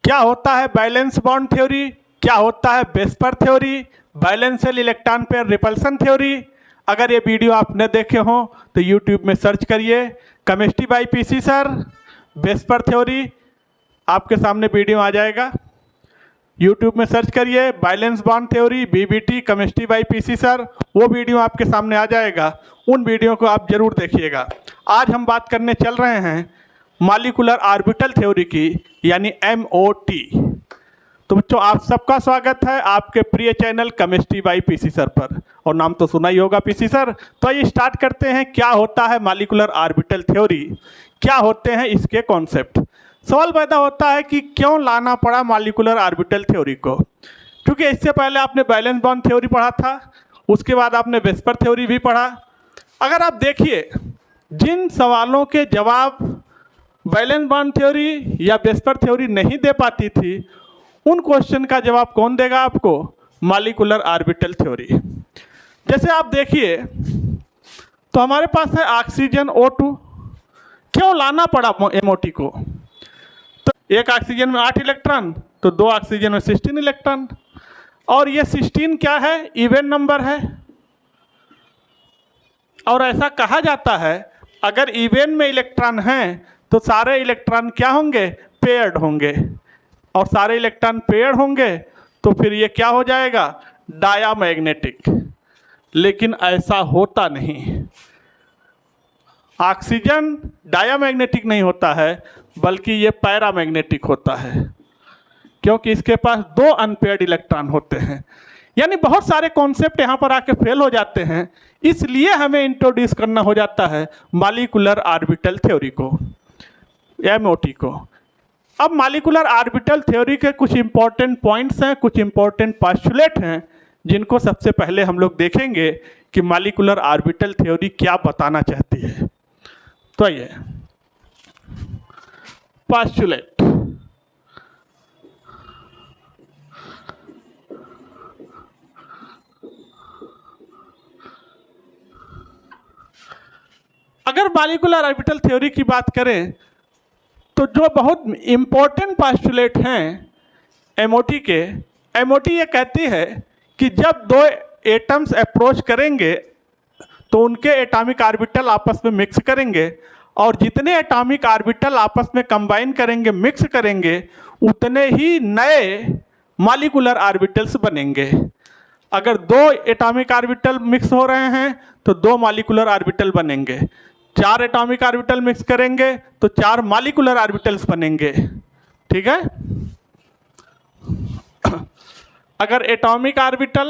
क्या होता है वैलेंस बॉन्ड थ्योरी, क्या होता है VSEPR theory, वैलेंशियल electron pair repulsion theory. अगर ये वीडियो आप न देखे हों तो यूट्यूब में सर्च करिए chemistry bye PC sir VSEPR theory, आपके सामने वीडियो आ जाएगा। यूट्यूब में सर्च करिए valence bond theory BBT chemistry bye PC sir, वो वीडियो आपके सामने आ जाएगा। उन वीडियो को आप जरूर देखिएगा। आज हम बात करने चल रहे हैं मॉलिक्यूलर ऑर्बिटल थ्योरी की, यानी MOT। तो बच्चों, आप सबका स्वागत है आपके प्रिय channel chemistry bye PC sir पर, और नाम तो सुना ही होगा पीसी सर। तो ये स्टार्ट करते हैं, क्या होता है मॉलिक्यूलर ऑर्बिटल थ्योरी, क्या होते हैं इसके कॉन्सेप्ट। सवाल पैदा होता है कि क्यों लाना पड़ा मॉलिक्यूलर ऑर्बिटल थ्योरी को, क्योंकि इससे पहले आपने वैलेंस बॉन्ड थ्योरी पढ़ा था, उसके बाद आपने वेस्पर थ्योरी भी पढ़ा। अगर आप देखिए जिन सवालों के जवाब वैलेंस बॉन्ड थ्योरी या वेस्पर थ्योरी नहीं दे पाती थी, उन क्वेश्चन का जवाब कौन देगा आपको? Molecular orbital theory. जैसे आप देखिए तो हमारे पास है ऑक्सीजन O2। क्यों लाना पड़ा MOT को? तो एक ऑक्सीजन में 8 इलेक्ट्रॉन, तो 2 ऑक्सीजन में 16 इलेक्ट्रॉन, और ये 16 क्या है? इवन नंबर है। और ऐसा कहा जाता है अगर इवन में इलेक्ट्रॉन हैं तो सारे इलेक्ट्रॉन क्या होंगे? पेयर्ड होंगे, और सारे इलेक्ट्रॉन पेयर्ड होंगे तो फिर ये क्या हो जाएगा? डायामैग्नेटिक। लेकिन ऐसा होता नहीं। ऑक्सीजन डायामैग्नेटिक नहीं होता है, बल्कि ये पैरामैग्नेटिक होता है, क्योंकि इसके पास 2 अनपेयर्ड इलेक्ट्रॉन होते हैं। यानी बहुत सारे कॉन्सेप्ट यहाँ पर आके फेल हो जाते हैं, इसलिए हमें इंट्रोड्यूस करना हो जाता है मॉलिक्यूलर ऑर्बिटल थ्योरी को, MOT को। अब मॉलिक्यूलर ऑर्बिटल थ्योरी के कुछ इंपॉर्टेंट पॉइंट्स हैं, कुछ इंपॉर्टेंट पोस्टुलेट हैं, जिनको सबसे पहले हम लोग देखेंगे कि मॉलिक्यूलर ऑर्बिटल थ्योरी क्या बताना चाहती है। तो ये पोस्टुलेट, अगर मॉलिक्यूलर ऑर्बिटल थ्योरी की बात करें तो जो बहुत इम्पोर्टेंट पोस्टुलेट हैं MOT के, MOT ये कहती है कि जब 2 एटम्स अप्रोच करेंगे तो उनके एटॉमिक ऑर्बिटल आपस में मिक्स करेंगे, और जितने एटॉमिक ऑर्बिटल आपस में कंबाइन करेंगे, मिक्स करेंगे, उतने ही नए मॉलिक्यूलर ऑर्बिटल्स बनेंगे। अगर 2 एटॉमिक ऑर्बिटल मिक्स हो रहे हैं तो 2 मॉलिक्यूलर ऑर्बिटल बनेंगे, 4 एटॉमिक ऑर्बिटल मिक्स करेंगे तो 4 मॉलिक्यूलर ऑर्बिटल्स बनेंगे। ठीक है। अगर एटॉमिक ऑर्बिटल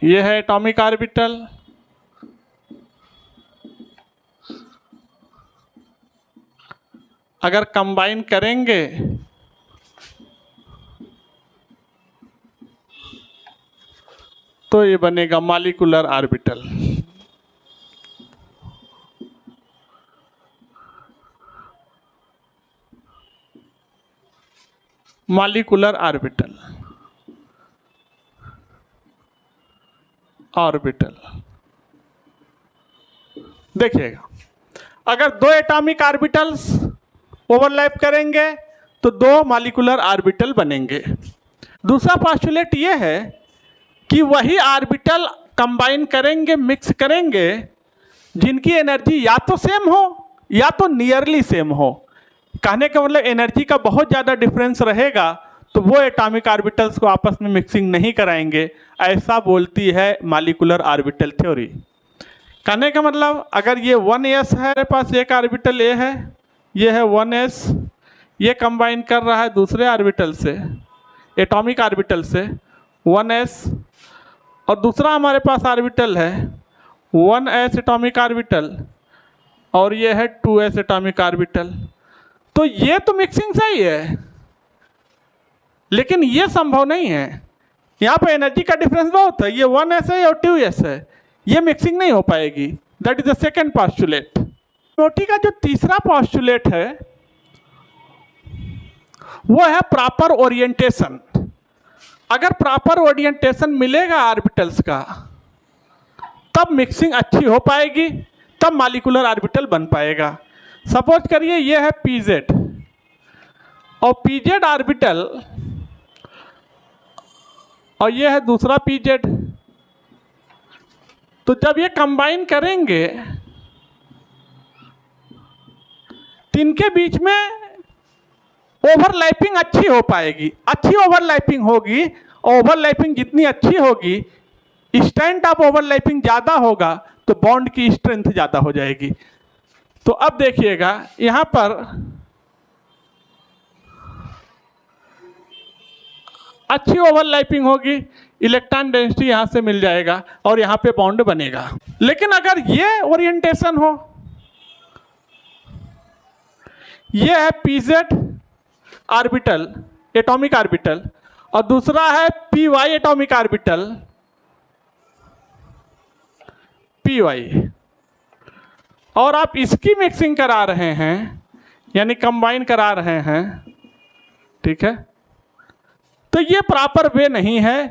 ये है एटॉमिक ऑर्बिटल, अगर कंबाइन करेंगे तो ये बनेगा मॉलिक्यूलर ऑर्बिटल। मॉलिक्यूलर ऑर्बिटल, देखिएगा, अगर 2 एटॉमिक ऑर्बिटल्स ओवरलैप करेंगे तो 2 मॉलिक्यूलर ऑर्बिटल बनेंगे। दूसरा पोस्टुलेट ये है कि वही ऑर्बिटल कंबाइन करेंगे, मिक्स करेंगे, जिनकी एनर्जी या तो सेम हो या तो नियरली सेम हो। कहने का मतलब एनर्जी का बहुत ज़्यादा डिफरेंस रहेगा तो वो एटॉमिक ऑर्बिटल्स को आपस में मिक्सिंग नहीं कराएंगे, ऐसा बोलती है मॉलिक्यूलर ऑर्बिटल थ्योरी। कहने का मतलब अगर ये 1s है, मेरे पास एक ऑर्बिटल A है, ये है 1s, ये कंबाइन कर रहा है दूसरे ऑर्बिटल से, एटॉमिक ऑर्बिटल से 1s, और दूसरा हमारे पास ऑर्बिटल है 1s एटॉमिक ऑर्बिटल, और ये है 2s एटॉमिक ऑर्बिटल। तो ये तो मिक्सिंग सही है, लेकिन ये संभव नहीं है। यहाँ पे एनर्जी का डिफरेंस बहुत है, ये 1s है और 2s है, ये मिक्सिंग नहीं हो पाएगी। That is the second postulate. MOT का जो तीसरा पोस्टुलेट है वो है प्रॉपर ओरिएंटेशन। अगर प्रॉपर ओरिएंटेशन मिलेगा ऑर्बिटल्स का तब मिक्सिंग अच्छी हो पाएगी, तब मॉलिक्यूलर ऑर्बिटल बन पाएगा। सपोज करिए ये है पीजेड और पीजेड ऑर्बिटल और ये है दूसरा पीजेड, तो जब ये कंबाइन करेंगे तो इनके बीच में ओवरलैपिंग अच्छी हो पाएगी, अच्छी ओवरलैपिंग होगी। ओवरलैपिंग जितनी अच्छी होगी, स्ट्रेंथ ऑफ ओवरलैपिंग ज़्यादा होगा तो बॉन्ड की स्ट्रेंथ ज़्यादा हो जाएगी। तो अब देखिएगा यहाँ पर अच्छी ओवरलैपिंग होगी, इलेक्ट्रॉन डेंसिटी यहाँ से मिल जाएगा और यहाँ पे बॉन्ड बनेगा। लेकिन अगर ये ओरिएंटेशन हो, ये है पीजेड ऑर्बिटल एटॉमिक ऑर्बिटल और दूसरा है P Y atomic orbital P Y, और आप इसकी मिक्सिंग करा रहे हैं यानी कंबाइन करा रहे हैं, ठीक है, तो ये प्रॉपर वे नहीं है,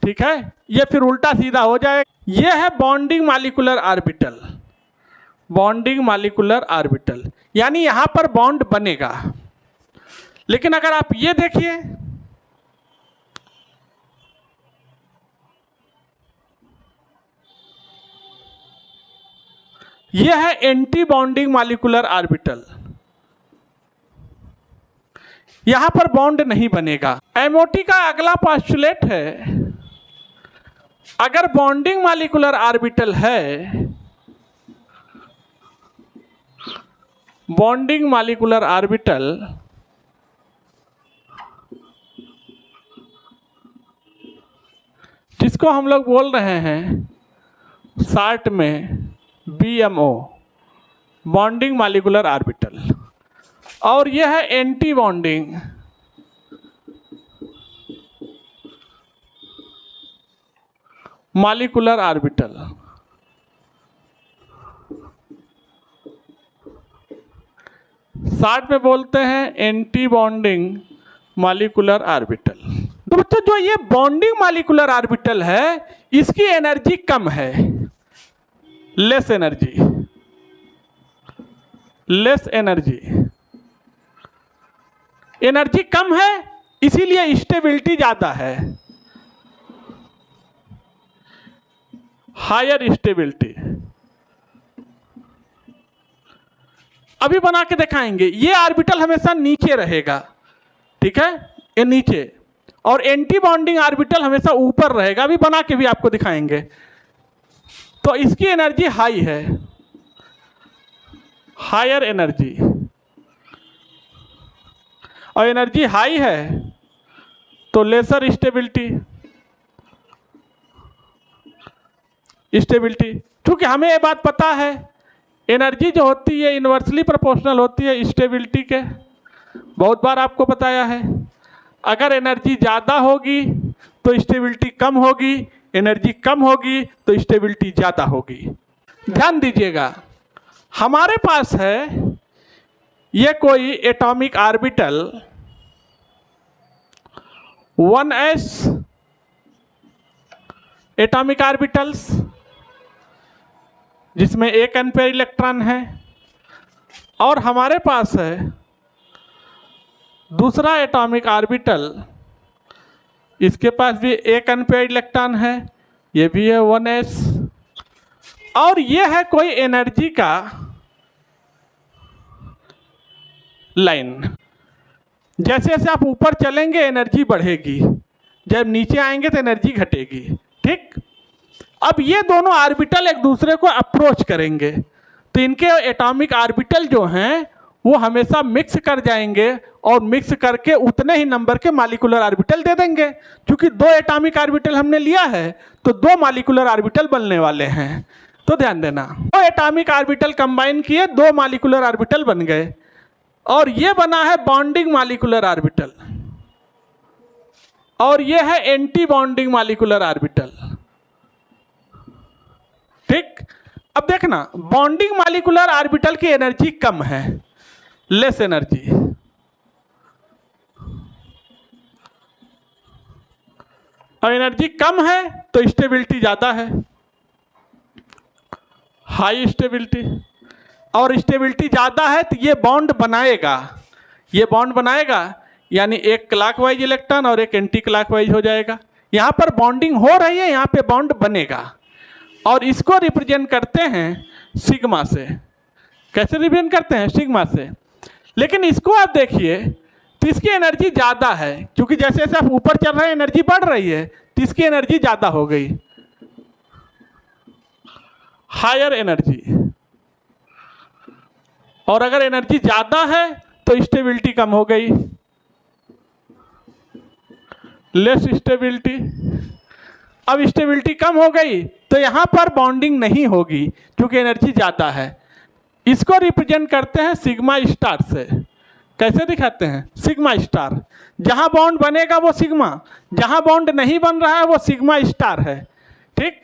ठीक है, ये फिर उल्टा सीधा हो जाए। ये है bonding molecular orbital, bonding molecular orbital यानी यहाँ पर बॉन्ड बनेगा। लेकिन अगर आप ये देखिए, ये है एंटी बॉन्डिंग मॉलिक्यूलर ऑर्बिटल, यहां पर बॉन्ड नहीं बनेगा। एमओटी का अगला पोस्टुलेट है, अगर बॉन्डिंग मॉलिक्यूलर ऑर्बिटल है, बॉन्डिंग मॉलिक्यूलर ऑर्बिटल जिसको हम लोग बोल रहे हैं शॉर्ट में BMO, बॉन्डिंग मॉलिक्यूलर ऑर्बिटल, और यह है anti bonding molecular orbital. Short में बोलते हैं एंटी बॉन्डिंग मॉलिक्यूलर ऑर्बिटल। तो बच्चों जो ये बॉन्डिंग मॉलिक्यूलर ऑर्बिटल है इसकी एनर्जी कम है, less energy, less energy, energy कम है इसीलिए स्टेबिलिटी ज्यादा है, हायर स्टेबिलिटी। अभी बना के दिखाएंगे, ये ऑर्बिटल हमेशा नीचे रहेगा, ठीक है, ये नीचे, और एंटी बॉन्डिंग ऑर्बिटल हमेशा ऊपर रहेगा। अभी बना के भी आपको दिखाएंगे। तो इसकी एनर्जी हाई है, हायर एनर्जी, और एनर्जी हाई है तो लेसर स्टेबिलिटी, स्टेबिलिटी। क्योंकि हमें ये बात पता है एनर्जी जो होती है इन्वर्सली प्रोपोर्शनल होती है स्टेबिलिटी के, बहुत बार आपको बताया है। अगर एनर्जी ज़्यादा होगी तो स्टेबिलिटी कम होगी, एनर्जी कम होगी तो स्टेबिलिटी ज़्यादा होगी। ध्यान दीजिएगा, हमारे पास है ये कोई atomic orbital 1s atomic orbitals जिसमें 1 एम्पीयर इलेक्ट्रॉन है, और हमारे पास है दूसरा एटॉमिक ऑर्बिटल, इसके पास भी 1 एम्पीयर इलेक्ट्रॉन है, ये भी है 1s, और ये है कोई एनर्जी का लाइन। जैसे जैसे आप ऊपर चलेंगे एनर्जी बढ़ेगी, जब नीचे आएंगे तो एनर्जी घटेगी, ठीक। अब ये दोनों ऑर्बिटल एक दूसरे को अप्रोच करेंगे तो इनके एटॉमिक ऑर्बिटल जो हैं वो हमेशा मिक्स कर जाएंगे और मिक्स करके उतने ही नंबर के मॉलिक्यूलर ऑर्बिटल दे देंगे। क्योंकि 2 एटॉमिक ऑर्बिटल हमने लिया है तो 2 मॉलिक्यूलर ऑर्बिटल बनने वाले हैं। तो ध्यान देना, 2 एटॉमिक ऑर्बिटल कंबाइन किए, 2 मॉलिक्यूलर ऑर्बिटल बन गए, और ये बना है बॉन्डिंग मॉलिक्यूलर ऑर्बिटल, और ये है एंटी बॉन्डिंग मॉलिक्यूलर ऑर्बिटल, ठीक। अब देखना, बॉन्डिंग मॉलिक्यूलर ऑर्बिटल की एनर्जी कम है, लेस एनर्जी, और एनर्जी कम है तो स्टेबिलिटी ज़्यादा है, हाई स्टेबिलिटी। और स्टेबिलिटी ज़्यादा है तो ये बॉन्ड बनाएगा, ये बॉन्ड बनाएगा, यानी एक क्लॉकवाइज इलेक्ट्रॉन और एक एंटी क्लॉकवाइज हो जाएगा। यहाँ पर बॉन्डिंग हो रही है, यहाँ पे बॉन्ड बनेगा। और इसको रिप्रेजेंट करते हैं सिग्मा से। कैसे रिप्रेजेंट करते हैं? सिग्मा से। लेकिन इसको आप देखिए तो इसकी एनर्जी ज़्यादा है, क्योंकि जैसे जैसे आप ऊपर चल रहे हैं एनर्जी बढ़ रही है, तो इसकी एनर्जी ज़्यादा हो गई, हायर एनर्जी। और अगर एनर्जी ज़्यादा है तो स्टेबिलिटी कम हो गई, लेस स्टेबिलिटी। अब स्टेबिलिटी कम हो गई तो यहाँ पर बॉन्डिंग नहीं होगी क्योंकि एनर्जी ज़्यादा है। इसको रिप्रेजेंट करते हैं सिग्मा स्टार से। कैसे दिखाते हैं? Sigma star. जहाँ बॉन्ड बनेगा वो सिग्मा, जहाँ बॉन्ड नहीं बन रहा है वो सिग्मा स्टार है। ठीक,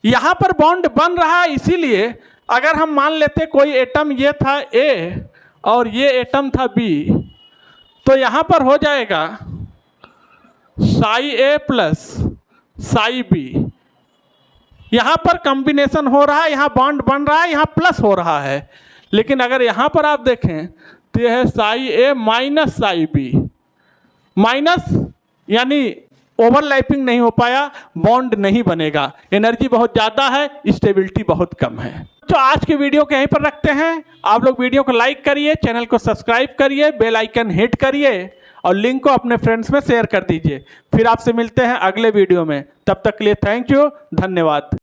यहाँ पर बॉन्ड बन रहा है, इसीलिए अगर हम मान लेते कोई एटम ये था ए और ये एटम था बी, तो यहाँ पर हो जाएगा साई ए प्लस साई बी। यहाँ पर कॉम्बिनेशन हो रहा है, यहाँ बॉन्ड बन रहा है, यहाँ प्लस हो रहा है। लेकिन अगर यहाँ पर आप देखें तो यह है साई ए माइनस साई बी। माइनस यानी ओवरलैपिंग नहीं हो पाया, बॉन्ड नहीं बनेगा, एनर्जी बहुत ज़्यादा है, स्टेबिलिटी बहुत कम है। तो आज के वीडियो को यहीं पर रखते हैं। आप लोग वीडियो को लाइक करिए, चैनल को सब्सक्राइब करिए, बेल आइकन हिट करिए और लिंक को अपने फ्रेंड्स में शेयर कर दीजिए। फिर आपसे मिलते हैं अगले वीडियो में। तब तक के लिए थैंक यू, धन्यवाद।